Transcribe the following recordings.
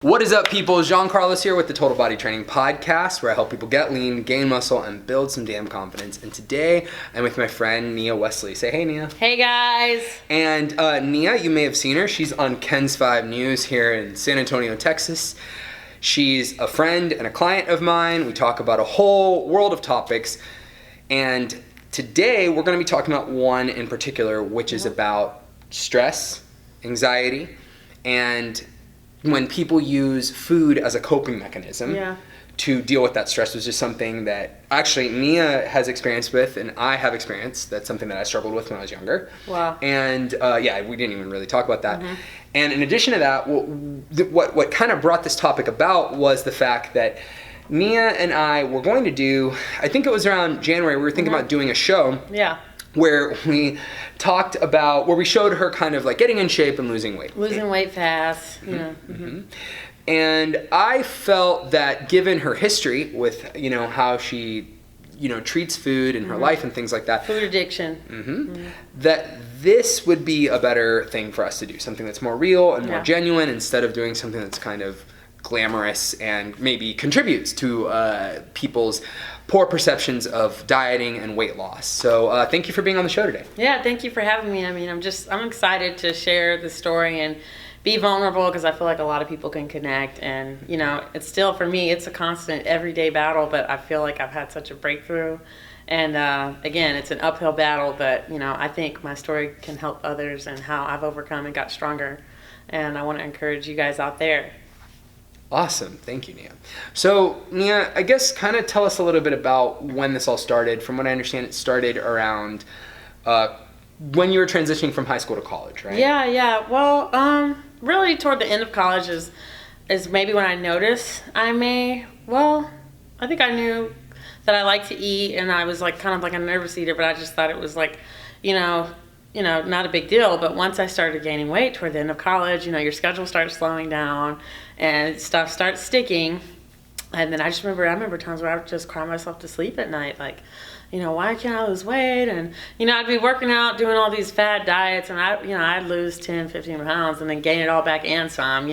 What is up, people? Jean Carlos here with the Total Body Training Podcast, where I help people get lean, gain muscle, and build some damn confidence. And today, I'm with my friend Nia Wesley. Say hey, Nia. Hey, guys. And Nia, you may have seen her. She's on Ken's 5 News here in San Antonio, Texas. She's a friend and a client of mine. We talk about a whole world of topics. And today, we're going to be talking about one in particular, which is about stress, anxiety, and when people use food as a coping mechanism to deal with that stress, was just something that actually Nia has experience with, and I have experienced. That's something that I struggled with when I was younger. Wow. And we didn't even really talk about that. Mm-hmm. And in addition to that, what kind of brought this topic about was the fact that Nia and I were going to do, I think it was around January, we were thinking about doing a show. Yeah. Where we talked about, where we showed her kind of like getting in shape and losing weight. Losing weight fast, you know. Mm-hmm. And I felt that given her history with, how she, treats food in her life and things like that. Food addiction. That this would be a better thing for us to do. Something that's more real and more genuine instead of doing something that's kind of glamorous and maybe contributes to people's poor perceptions of dieting and weight loss. So thank you for being on the show today. Yeah, thank you for having me. I mean, I'm excited to share the story and be vulnerable because I feel like a lot of people can connect. And, it's still, for me, it's a constant everyday battle, but I feel like I've had such a breakthrough. And again, it's an uphill battle, but, I think my story can help others and how I've overcome and got stronger. And I want to encourage you guys out there. Awesome. Thank you, Nia. So, Nia, I guess kind of tell us a little bit about when this all started. From what I understand, it started around when you were transitioning from high school to college, right? Yeah. Well, really toward the end of college is maybe when I noticed I think I knew that I like to eat, and I was like kind of like a nervous eater, but I just thought it was like, not a big deal. But once I started gaining weight toward the end of college, your schedule starts slowing down and stuff starts sticking. And then I remember times where I would just cry myself to sleep at night. Like, why can't I lose weight? And, I'd be working out, doing all these fad diets, and I'd lose 10, 15 pounds and then gain it all back and some,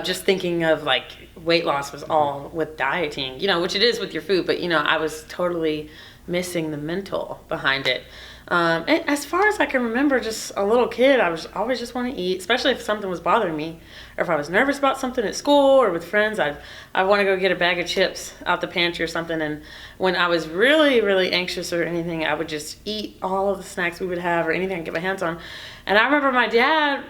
just thinking of like weight loss was all with dieting, which it is with your food. But, I was totally missing the mental behind it. And as far as I can remember, just a little kid, I was always just want to eat, especially if something was bothering me, or if I was nervous about something at school or with friends, I'd want to go get a bag of chips out the pantry or something. And when I was really, really anxious or anything, I would just eat all of the snacks we would have or anything I could get my hands on. And I remember my dad,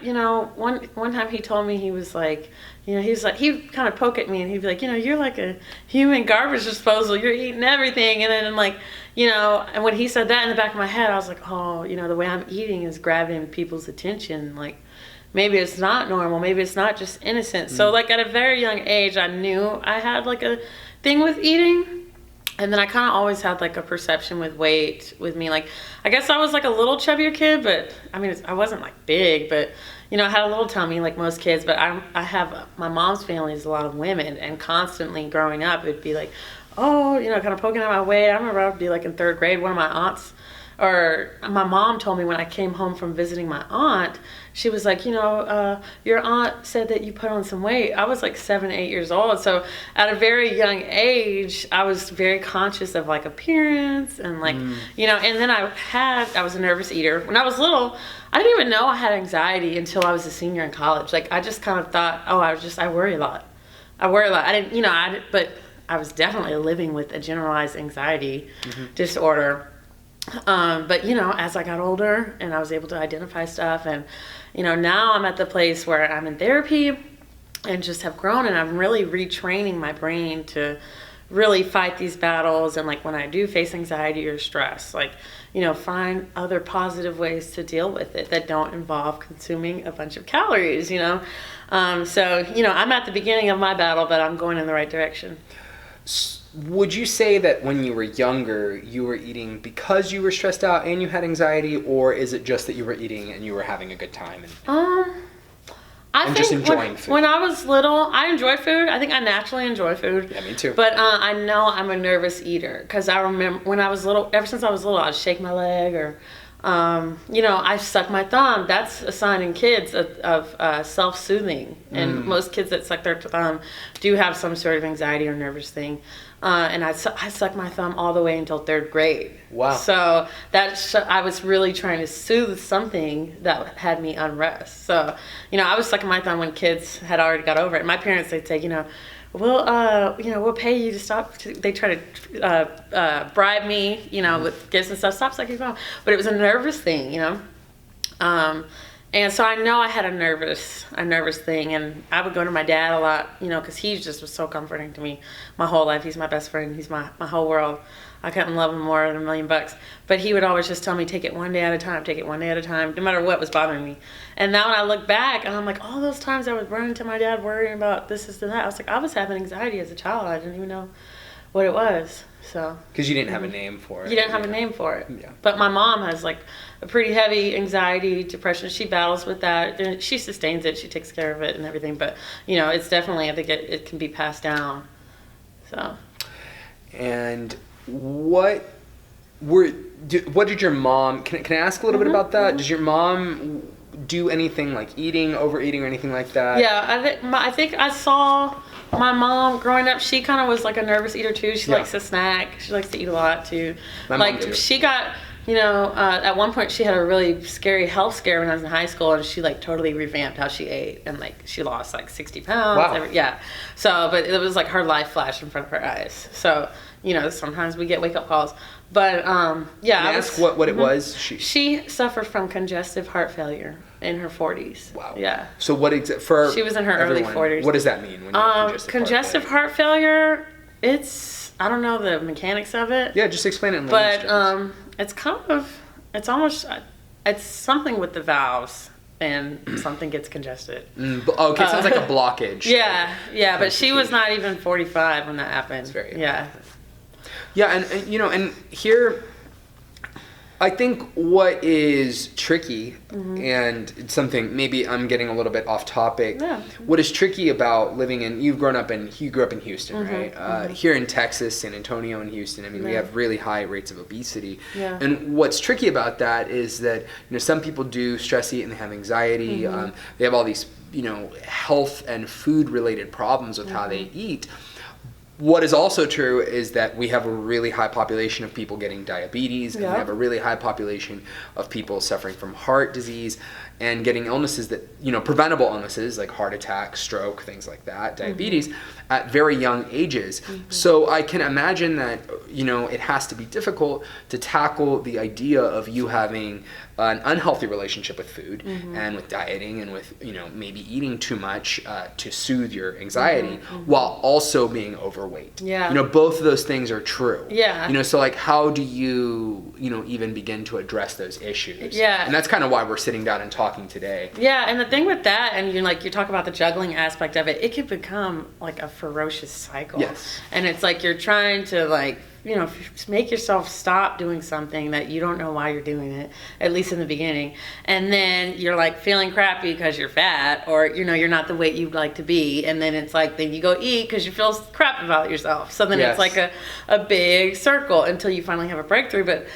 one time he told me, he was like, he'd kind of poke at me and he'd be like, you're like a human garbage disposal. You're eating everything. And then like, and when he said that, in the back of my head, I was like, oh, the way I'm eating is grabbing people's attention. Like, maybe it's not normal. Maybe it's not just innocent. So like at a very young age, I knew I had like a thing with eating. And then I kind of always had like a perception with weight with me. Like, I guess I was like a little chubbier kid, but I mean, I wasn't like big, but I had a little tummy like most kids. But I have, my mom's family is a lot of women, and constantly growing up, it'd be like, oh, kind of poking at my weight. I remember I would be like in 3rd grade, one of my aunts, or my mom told me when I came home from visiting my aunt, she was like, your aunt said that you put on some weight. I was like 7, 8 years old. So at a very young age, I was very conscious of like appearance and like, and then I was a nervous eater. When I was little, I didn't even know I had anxiety until I was a senior in college. Like, I just kind of thought, I worry a lot. I didn't, but I was definitely living with a generalized anxiety disorder. But as I got older and I was able to identify stuff, and now I'm at the place where I'm in therapy and just have grown, and I'm really retraining my brain to really fight these battles. And like when I do face anxiety or stress, like find other positive ways to deal with it that don't involve consuming a bunch of calories. So I'm at the beginning of my battle, but I'm going in the right direction. Would you say that when you were younger, you were eating because you were stressed out and you had anxiety, or is it just that you were eating and you were having a good time? I think just enjoying food. When I was little, I enjoy food. I think I naturally enjoy food. Yeah, me too. But I know I'm a nervous eater because I remember when I was little, ever since I was little, I'd shake my leg or I suck my thumb. That's a sign in kids of self-soothing. And most kids that suck their thumb do have some sort of anxiety or nervous thing. And I sucked my thumb all the way until 3rd grade. Wow. So I was really trying to soothe something that had me unrest. So, I was sucking my thumb when kids had already got over it. My parents, they'd say, we'll pay you to stop. They try to bribe me, with gifts and stuff. Stop sucking your thumb. But it was a nervous thing, And so I know I had a nervous thing, and I would go to my dad a lot, because he just was so comforting to me my whole life. He's my best friend. He's my whole world. I couldn't love him more than $1 million. But he would always just tell me, take it one day at a time, take it one day at a time, no matter what was bothering me. And now when I look back, and I'm like, all those times I was running to my dad worrying about this and that, I was like, I was having anxiety as a child. I didn't even know what it was. So because you didn't have a name for it. You didn't have a name for it. Yeah. But my mom has a pretty heavy anxiety, depression. She battles with that. She sustains it. She takes care of it and everything. But it's definitely, I think it can be passed down. So. And what did your mom? Can I ask a little bit about that? Does your mom do anything like eating, overeating, or anything like that? Yeah, I think I saw my mom growing up. She kind of was like a nervous eater too. She likes to snack. She likes to eat a lot too. My mom too. She got, at one point she had a really scary health scare when I was in high school, and she totally revamped how she ate, and she lost 60 pounds. Wow. So, but it was her life flashed in front of her eyes. So, sometimes we get wake up calls. But Can I ask what it was? She suffered from congestive heart failure in her 40s. Wow. Yeah. So she was in her early 40s. What does that mean when you have congestive heart failure? It's, I don't know the mechanics of it. Yeah, just explain it in layman's terms. It's something with the valves, and something gets congested. Okay, sounds like a blockage. Yeah, but she was not even 45 when that happened. It's very yeah. Yeah, and and here, I think what is tricky, and it's something, maybe I'm getting a little bit off topic. Yeah. What is tricky about living you grew up in Houston, right? Here in Texas, San Antonio and Houston, we have really high rates of obesity. Yeah. And what's tricky about that is that, some people do stress eat and they have anxiety. They have all these, health and food related problems with how they eat. What is also true is that we have a really high population of people getting diabetes, and we have a really high population of people suffering from heart disease and getting illnesses that, preventable illnesses like heart attack, stroke, things like that, diabetes, at very young ages. So I can imagine that, it has to be difficult to tackle the idea of you having an unhealthy relationship with food and with dieting and with, maybe eating too much to soothe your anxiety while also being overweight. Yeah. Both of those things are true. Yeah. So how do you, even begin to address those issues? Yeah. And that's kind of why we're sitting down and talking today. Yeah, and the thing with that, and you talk about the juggling aspect of it, it could become a ferocious cycle. Yes. And it's you're trying to make yourself stop doing something that you don't know why you're doing it, at least in the beginning. And then you're feeling crappy because you're fat, or you're not the weight you'd like to be. And then it's then you go eat because you feel crap about yourself. So then it's a big circle until you finally have a breakthrough. But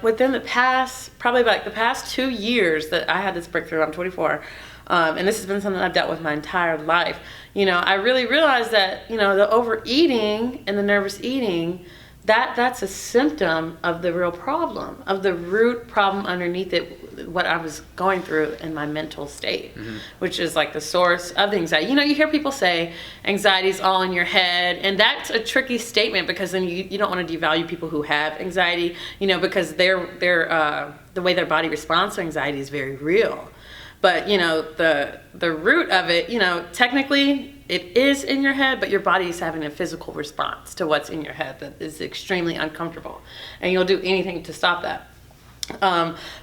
within the past, probably the past 2 years that I had this breakthrough, I'm 24. And this has been something I've dealt with my entire life. I really realized that, the overeating and the nervous eating, that's a symptom of the real problem, of the root problem underneath it, what I was going through in my mental state, which is the source of the anxiety. You hear people say anxiety is all in your head, and that's a tricky statement, because then you don't want to devalue people who have anxiety, because the way their body responds to anxiety is very real. But, the root of it, technically it is in your head, but your body is having a physical response to what's in your head that is extremely uncomfortable. And you'll do anything to stop that.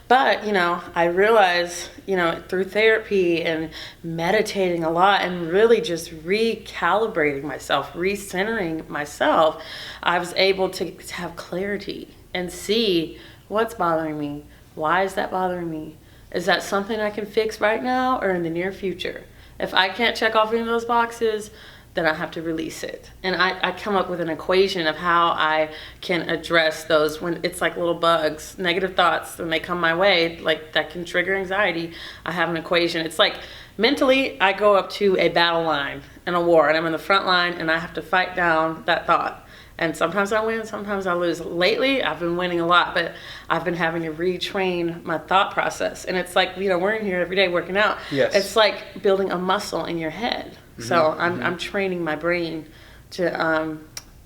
But, I realized, through therapy and meditating a lot and really just recalibrating myself, recentering myself, I was able to have clarity and see what's bothering me. Why is that bothering me? Is that something I can fix right now or in the near future? If I can't check off any of those boxes, then I have to release it. And I come up with an equation of how I can address those when it's like little bugs, negative thoughts, when they come my way, like that can trigger anxiety. I have an equation. It's like mentally, I go up to a battle line in a war, and I'm in the front line, and I have to fight down that thought. And sometimes I win, sometimes I lose. Lately, I've been winning a lot, but I've been having to retrain my thought process. And it's like, we're in here every day working out. Yes. It's like building a muscle in your head. So I'm training my brain to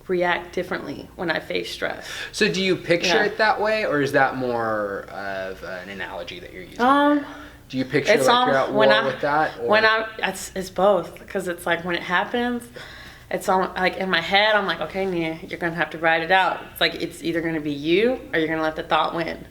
react differently when I face stress. So do you picture it that way, or is that more of an analogy that you're using? Do you picture like you're at war with that? Or? It's both, because it's like when it happens, it's on like in my head. I'm like, okay, Nia, you're gonna have to write it out. It's like it's either gonna be you or you're gonna let the thought win.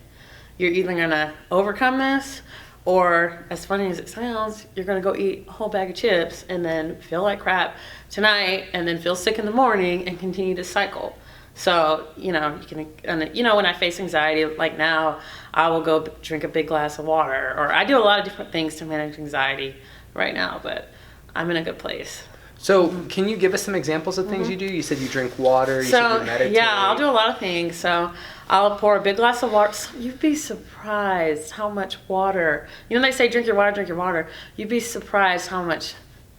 You're either gonna overcome this, or, as funny as it sounds, you're going to go eat a whole bag of chips and then feel like crap tonight and then feel sick in the morning and continue to cycle. So, you can, when I face anxiety, like now, I will go drink a big glass of water. Or I do a lot of different things to manage anxiety right now, but I'm in a good place. So can you give us some examples of things you do? You said you drink water, you said you meditate. Yeah, I'll do a lot of things. So I'll pour a big glass of water. You'd be surprised how much water, they say drink your water, drink your water. You'd be surprised how much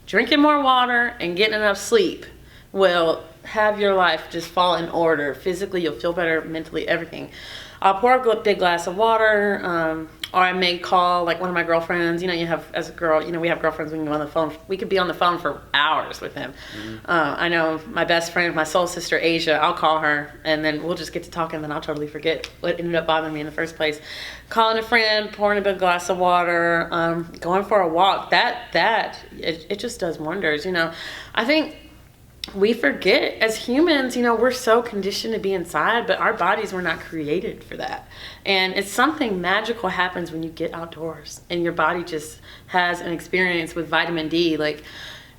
drinking more water and getting enough sleep will have your life just fall in order. Physically, you'll feel better, mentally, everything. I'll pour a big glass of water, or I may call like one of my girlfriends. You have, as a girl, we have girlfriends when you're on the phone. We could be on the phone for hours with them. I know my best friend, my soul sister, Asia, I'll call her and then we'll just get to talking and then I'll totally forget what ended up bothering me in the first place. Calling a friend, pouring a big glass of water, going for a walk, it just does wonders. I think we forget as humans, we're so conditioned to be inside, but our bodies were not created for that. And it's something magical happens when you get outdoors and your body just has an experience with vitamin D. Like,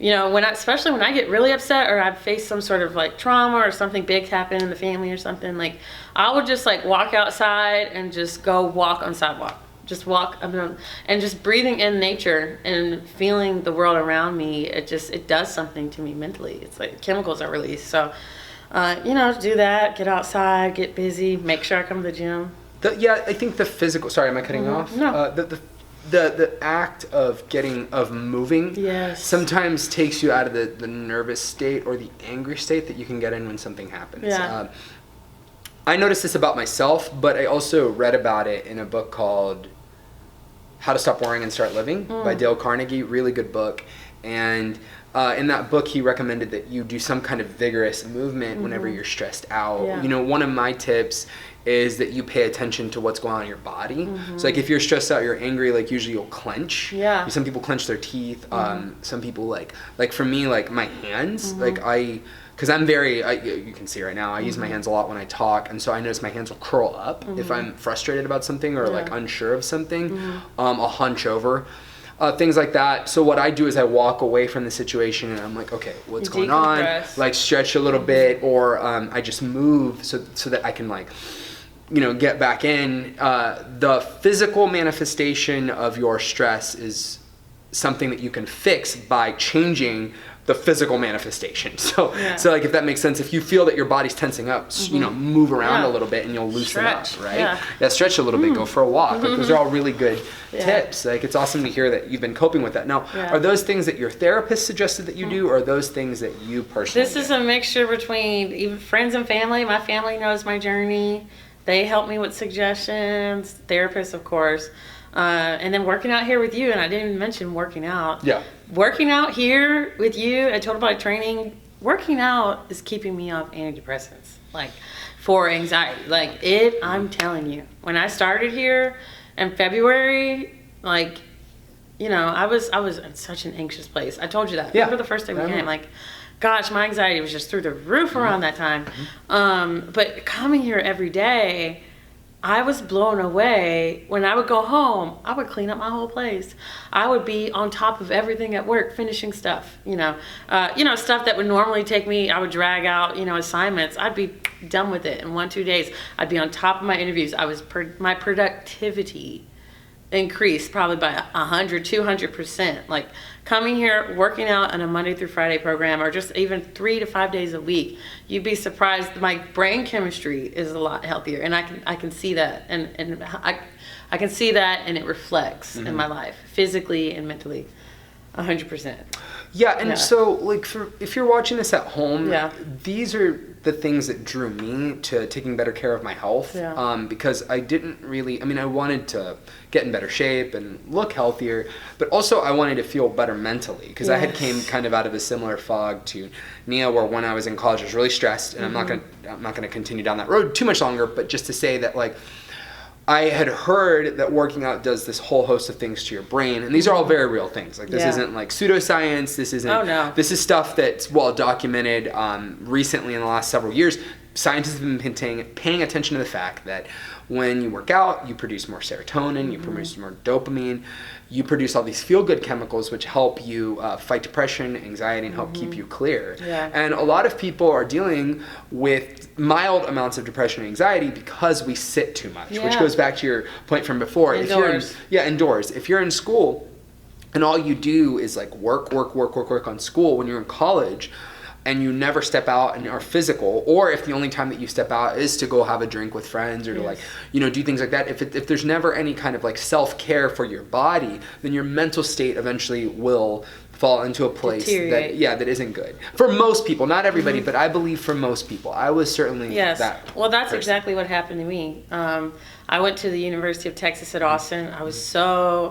especially when I get really upset or I've faced some sort of like trauma or something big happened in the family or something, like I would just like walk outside and just go walk on sidewalk. Just walk and just breathing in nature and feeling the world around me. It does something to me mentally. It's like chemicals are released. So, do that, get outside, get busy, make sure I come to the gym. I think the physical, sorry, am I cutting off? No. The act of moving yes. sometimes takes you out of the nervous state or the angry state that you can get in when something happens. Yeah. I noticed this about myself, but I also read about it in a book called How to Stop Worrying and Start Living by Dale Carnegie. Really good book. And in that book, he recommended that you do some kind of vigorous movement whenever you're stressed out. Yeah. One of my tips is that you pay attention to what's going on in your body. So like if you're stressed out, you're angry, like usually you'll clench. Yeah. Some people clench their teeth. Some people like for me, like my hands, because I'm you can see right now, I use my hands a lot when I talk, and so I notice my hands will curl up if I'm frustrated about something or like unsure of something. I'll hunch over, things like that. So what I do is I walk away from the situation and I'm like, okay, what's going on? Like stretch a little bit, or I just move so that I can like, get back in. The physical manifestation of your stress is something that you can fix by changing the physical manifestation. So like if that makes sense, if you feel that your body's tensing up, move around a little bit and you'll loosen up, right? Yeah, stretch a little bit, go for a walk. Like, those are all really good tips. Like it's awesome to hear that you've been coping with that. Now, are those things that your therapist suggested that you do, or are those things that you personally This is a mixture between even friends and family. My family knows my journey. They help me with suggestions, therapists, of course. And then working out here with you, and I didn't even mention working out. Yeah. Working out here with you at Total Body Training, working out is keeping me off antidepressants, like for anxiety. Like I'm telling you, when I started here in February, like, I was in such an anxious place. I told you that. Remember the first day we came, like, gosh, my anxiety was just through the roof around that time. But coming here every day, I was blown away. When I would go home, I would clean up my whole place. I would be on top of everything at work, finishing stuff, stuff that would normally take me, I would drag out, assignments. I'd be done with it in 1-2 days. I'd be on top of my interviews. My productivity increased probably by 100, 200%. Like coming here, working out on a Monday through Friday program, or just even 3 to 5 days a week, you'd be surprised. My brain chemistry is a lot healthier, and I can see that, and I can see that, and it reflects in my life, physically and mentally, 100%. Yeah, and so like if you're watching this at home, these are the things that drew me to taking better care of my health. Because I didn't really, I wanted to get in better shape and look healthier, but also I wanted to feel better mentally, because I had came kind of out of a similar fog to Nia, where when I was in college I was really stressed, and I'm not gonna continue down that road too much longer, but just to say that like I had heard that working out does this whole host of things to your brain, and these are all very real things. Like this isn't like pseudoscience. This isn't. This is stuff that's well documented. Recently, in the last several years, scientists have been paying attention to the fact that when you work out, you produce more serotonin, you produce more dopamine, you produce all these feel-good chemicals which help you fight depression, anxiety, and help keep you clear. And a lot of people are dealing with mild amounts of depression and anxiety because we sit too much, which goes back to your point from before. Indoors. Indoors. If you're in school and all you do is like work on school when you're in college, and you never step out and are physical, or if the only time that you step out is to go have a drink with friends or to like, do things like that, if there's never any kind of like self-care for your body, then your mental state eventually will fall into a place that isn't good. For most people, not everybody, but I believe for most people. I was certainly that. Well, that's person. exactly what happened to me. I went to the University of Texas at Austin. I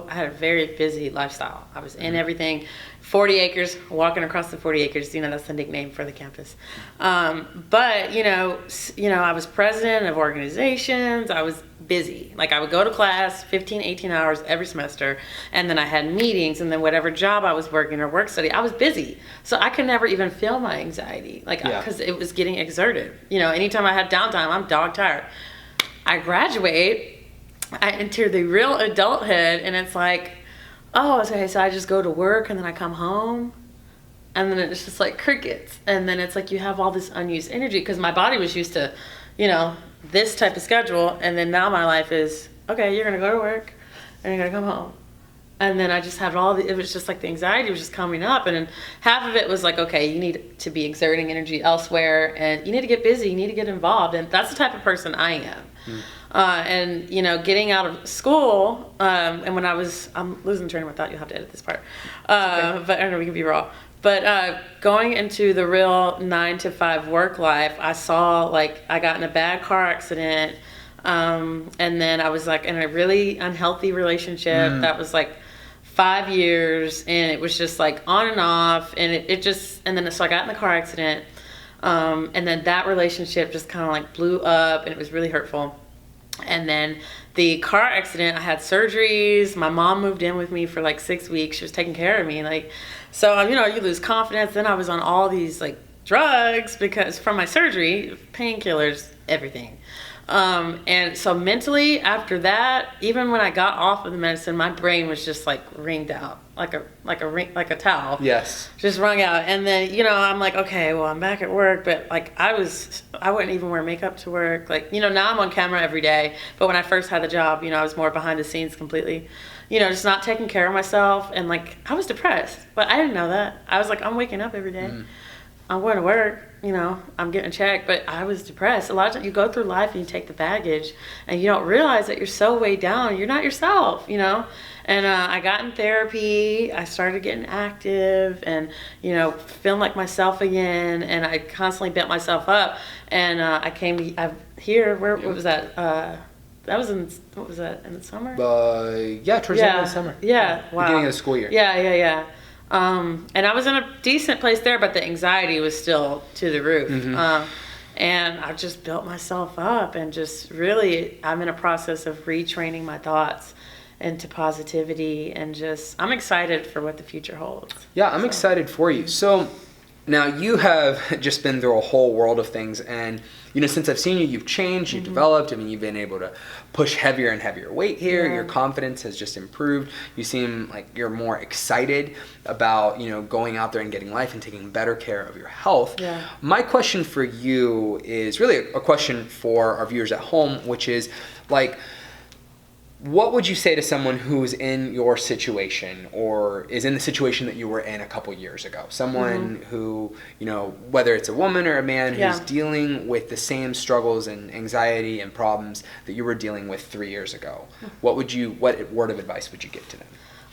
had a very busy lifestyle. I was in everything. 40 acres, walking across the 40 acres, that's the nickname for the campus. But, I was president of organizations. I was busy. Like I would go to class 15, 18 hours every semester, and then I had meetings, and then whatever job I was working or work study, I was busy. So I could never even feel my anxiety, because it was getting exerted. Anytime I had downtime, I'm dog tired. I graduate, I enter the real adulthood, and it's like, oh, okay, so I just go to work and then I come home, and then it's just like crickets. And then it's like you have all this unused energy, because my body was used to, this type of schedule. And then now my life is, okay, you're going to go to work and you're going to come home. And then I just had it was just like the anxiety was just coming up. And then half of it was like, okay, you need to be exerting energy elsewhere, and you need to get busy, you need to get involved. And that's the type of person I am. And getting out of school, and when I'm losing train of thought, you'll have to edit this part, but I don't know, we can be raw. But going into the real 9 to 5 work life, I saw I got in a bad car accident, and then I was in a really unhealthy relationship that was 5 years, and it was just on and off, and so I got in the car accident, and then that relationship just kind of blew up, and it was really hurtful. And then the car accident, I had surgeries. My mom moved in with me for 6 weeks. She was taking care of me. So, you lose confidence. Then I was on all these drugs because from my surgery, painkillers, everything. And so mentally after that, even when I got off of the medicine, my brain was just wringed out like a towel. Yes. Just wrung out. And then, I'm okay, well, I'm back at work, but I wouldn't even wear makeup to work. Now I'm on camera every day, but when I first had the job, I was more behind the scenes completely, just not taking care of myself. And I was depressed, but I didn't know that. I was I'm waking up every day. I'm going to work, I'm getting checked, but I was depressed. A lot of times you go through life and you take the baggage and you don't realize that you're so weighed down. You're not yourself, And I got in therapy. I started getting active and, feeling like myself again. And I constantly bent myself up. And I came here. What was that? That was in the summer? Towards the end of the summer. Yeah, wow. Beginning of the school year. Yeah. And I was in a decent place there, but the anxiety was still to the roof. And I just built myself up, and just really, I'm in a process of retraining my thoughts into positivity, and I'm excited for what the future holds. Yeah, I'm excited for you. So now you have just been through a whole world of things, and since I've seen you, you've changed, you've developed. You've been able to push heavier and heavier weight here. Your confidence has just improved. You seem like you're more excited about, going out there and getting life and taking better care of your health. Yeah. My question for you is really a question for our viewers at home, which is what would you say to someone who's in your situation or is in the situation that you were in a couple years ago? Someone who, whether it's a woman or a man who's dealing with the same struggles and anxiety and problems that you were dealing with 3 years ago. What word of advice would you give to them?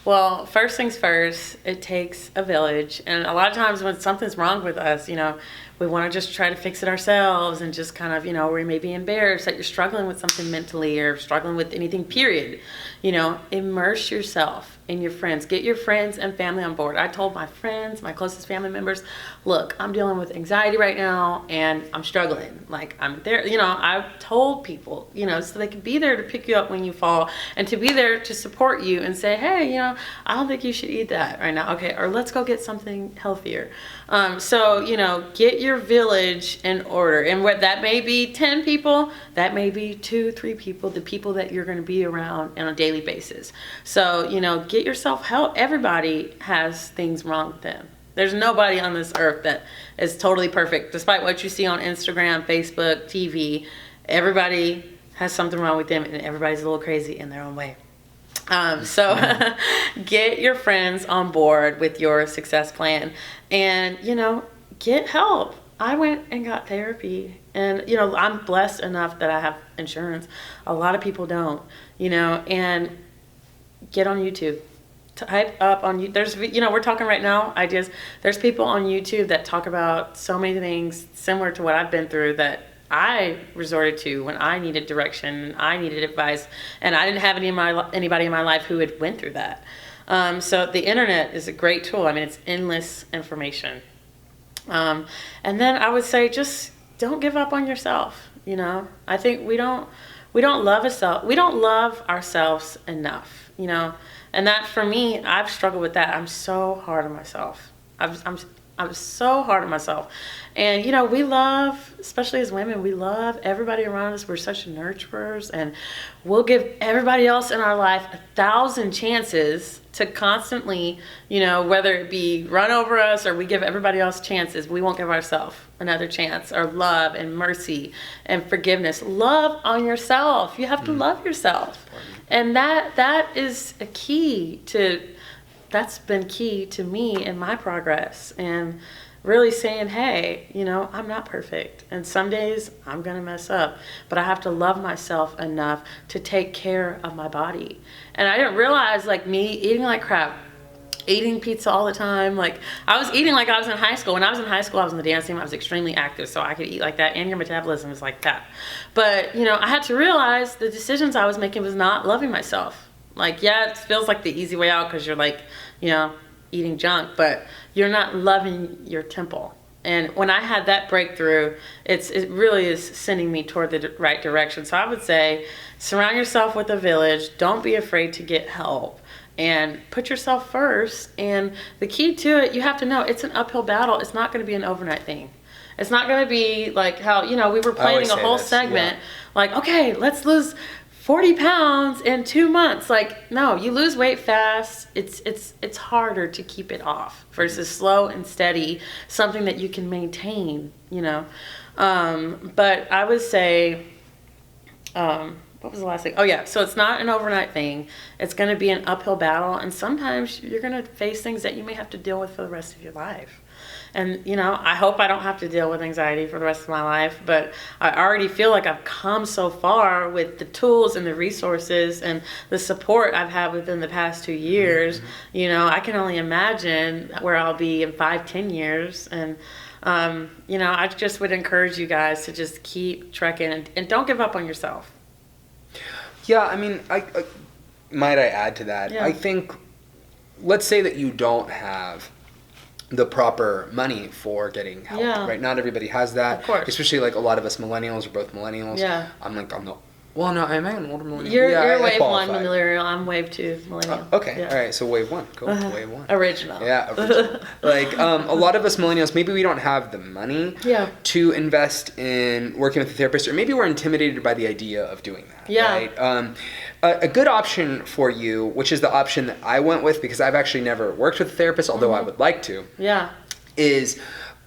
Well, first things first, it takes a village. And a lot of times when something's wrong with us, we want to just try to fix it ourselves and just kind of, we may be embarrassed that you're struggling with something mentally or struggling with anything, period. Immerse yourself in your friends. Get your friends and family on board. I told my friends, my closest family members, look, I'm dealing with anxiety right now and I'm struggling. Like, I'm there, I've told people, so they can be there to pick you up when you fall and to be there to support you and say, hey, I don't think you should eat that right now. Okay, or let's go get something healthier. Get your village in order. And what that may be 10 people, that may be 2-3 people, the people that you're going to be around on a daily basis. So, get yourself help. Everybody has things wrong with them. There's nobody on this earth that is totally perfect. Despite what you see on Instagram, Facebook, TV, everybody has something wrong with them and everybody's a little crazy in their own way. Get your friends on board with your success plan and, get help. I went and got therapy and, I'm blessed enough that I have insurance. A lot of people don't, and get on YouTube. Type up on YouTube. There's, we're talking right now, ideas. There's people on YouTube that talk about so many things similar to what I've been through that I resorted to when I needed direction, I needed advice, and I didn't have anybody in my life who had went through that. So the internet is a great tool. I mean, it's endless information. And then I would say just don't give up on yourself. I think we don't love ourselves enough. And that for me, I've struggled with that. I'm so hard on myself. I'm so hard on myself. And, we love, especially as women, we love everybody around us. We're such nurturers and we'll give everybody else in our life 1,000 chances to constantly, whether it be run over us or we give everybody else chances, we won't give ourselves another chance, or love and mercy and forgiveness. Love on yourself. You have to love yourself. And that is a key to, that's been key to me in my progress and really saying, hey, I'm not perfect. And some days I'm going to mess up, but I have to love myself enough to take care of my body. And I didn't realize me eating like crap, eating pizza all the time. I was eating like I was in high school. When I was in high school, I was in the dance team. I was extremely active, so I could eat like that, and your metabolism is like that. But, I had to realize the decisions I was making was not loving myself. It feels like the easy way out because you're eating junk, but you're not loving your temple. And when I had that breakthrough, it really is sending me toward the right direction. So I would say surround yourself with a village. Don't be afraid to get help and put yourself first. And the key to it, you have to know it's an uphill battle. It's not going to be an overnight thing. It's not going to be like how, we were planning a whole segment. Yeah. Okay, let's lose 40 pounds in 2 months. No, you lose weight fast. It's harder to keep it off versus slow and steady, something that you can maintain, But I would say, what was the last thing? Oh yeah, so it's not an overnight thing. It's going to be an uphill battle, and sometimes you're going to face things that you may have to deal with for the rest of your life. And, I hope I don't have to deal with anxiety for the rest of my life, but I already feel like I've come so far with the tools and the resources and the support I've had within the past 2 years. I can only imagine where I'll be in 5-10 years. And, I just would encourage you guys to just keep trekking and don't give up on yourself. Yeah, I mean, I might I add to that? Yeah. I think, let's say that you don't have the proper money for getting help, right? Not everybody has that. Of course. Especially a lot of us millennials, we're both millennials. Yeah. I'm the, well, no, am I an older millennial? You're wave 1 millennial, I'm wave 2 millennial. Okay, all right, so wave 1, cool, wave 1. Original. Yeah, original. A lot of us millennials, maybe we don't have the money to invest in working with a therapist, or maybe we're intimidated by the idea of doing that, right? A good option for you, which is the option that I went with because I've actually never worked with a therapist, although I would like to, is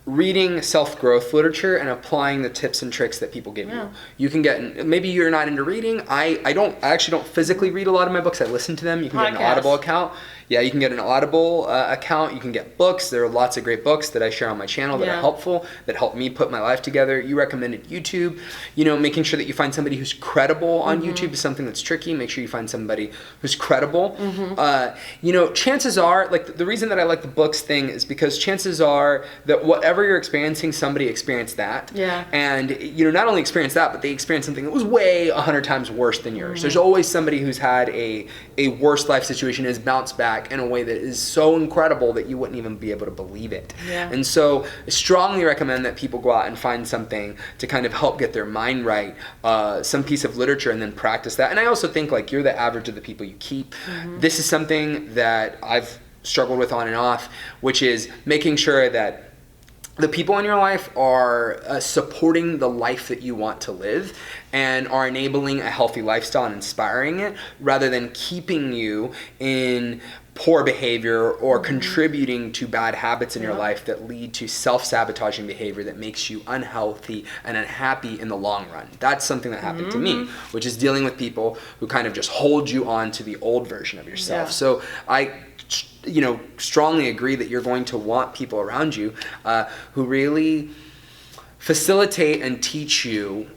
reading self-growth literature and applying the tips and tricks that people give you. You can get, maybe you're not into reading. I actually don't physically read a lot of my books. I listen to them. You can get an Audible account. Yeah, you can get an Audible account. You can get books. There are lots of great books that I share on my channel that are helpful, that help me put my life together. You recommended YouTube. You know, making sure that you find somebody who's credible on YouTube is something that's tricky. Make sure you find somebody who's credible. You know, chances are, like, the reason that I like the books thing is because chances are that whatever you're experiencing, somebody experienced that. And, you know, not only experienced that, but they experienced something that was way 100 times worse than yours. There's always somebody who's had a worse life situation, has bounced back in a way that is so incredible that you wouldn't even be able to believe it. And so I strongly recommend that people go out and find something to kind of help get their mind right, some piece of literature, and then practice that. And I also think, like, you're the average of the people you keep. This is something that I've struggled with on and off, which is making sure that the people in your life are supporting the life that you want to live and are enabling a healthy lifestyle and inspiring it, rather than keeping you in poor behavior or contributing to bad habits in your life that lead to self-sabotaging behavior that makes you unhealthy and unhappy in the long run. That's something that happened to me, which is dealing with people who kind of just hold you on to the old version of yourself. So I, you know, strongly agree that you're going to want people around you who really facilitate and teach you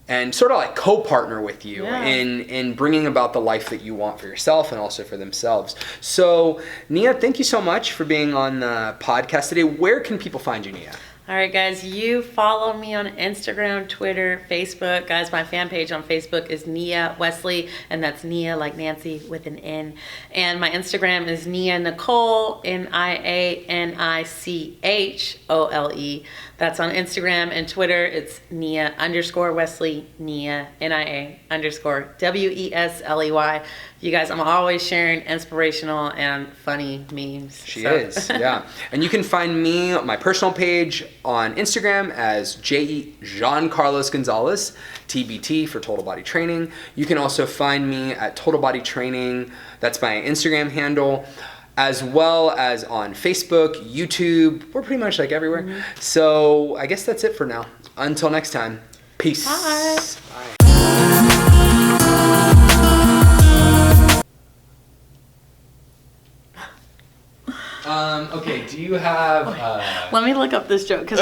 and sort of like co-partner with you in bringing about the life that you want for yourself and also for themselves. So, Nia, thank you so much for being on the podcast today. Where can people find you, Nia? All right, guys, you follow me on Instagram, Twitter, Facebook. Guys, my fan page on Facebook is Nia Wesley, and that's Nia like Nancy with an N. And my Instagram is Nia Nicole, NIANICHOLE. That's on Instagram, and Twitter, it's Nia_Wesley, Nia, NIA_WESLEY. You guys, I'm always sharing inspirational and funny memes. She is, yeah. And you can find me, my personal page on Instagram as Jean Carlos Gonzalez, TBT for Total Body Training. You can also find me at Total Body Training. That's my Instagram handle, as well as on Facebook, YouTube. We're pretty much like everywhere. So I guess that's it for now. Until next time, peace. Bye. Bye. Okay, do you have... Let me look up this joke, because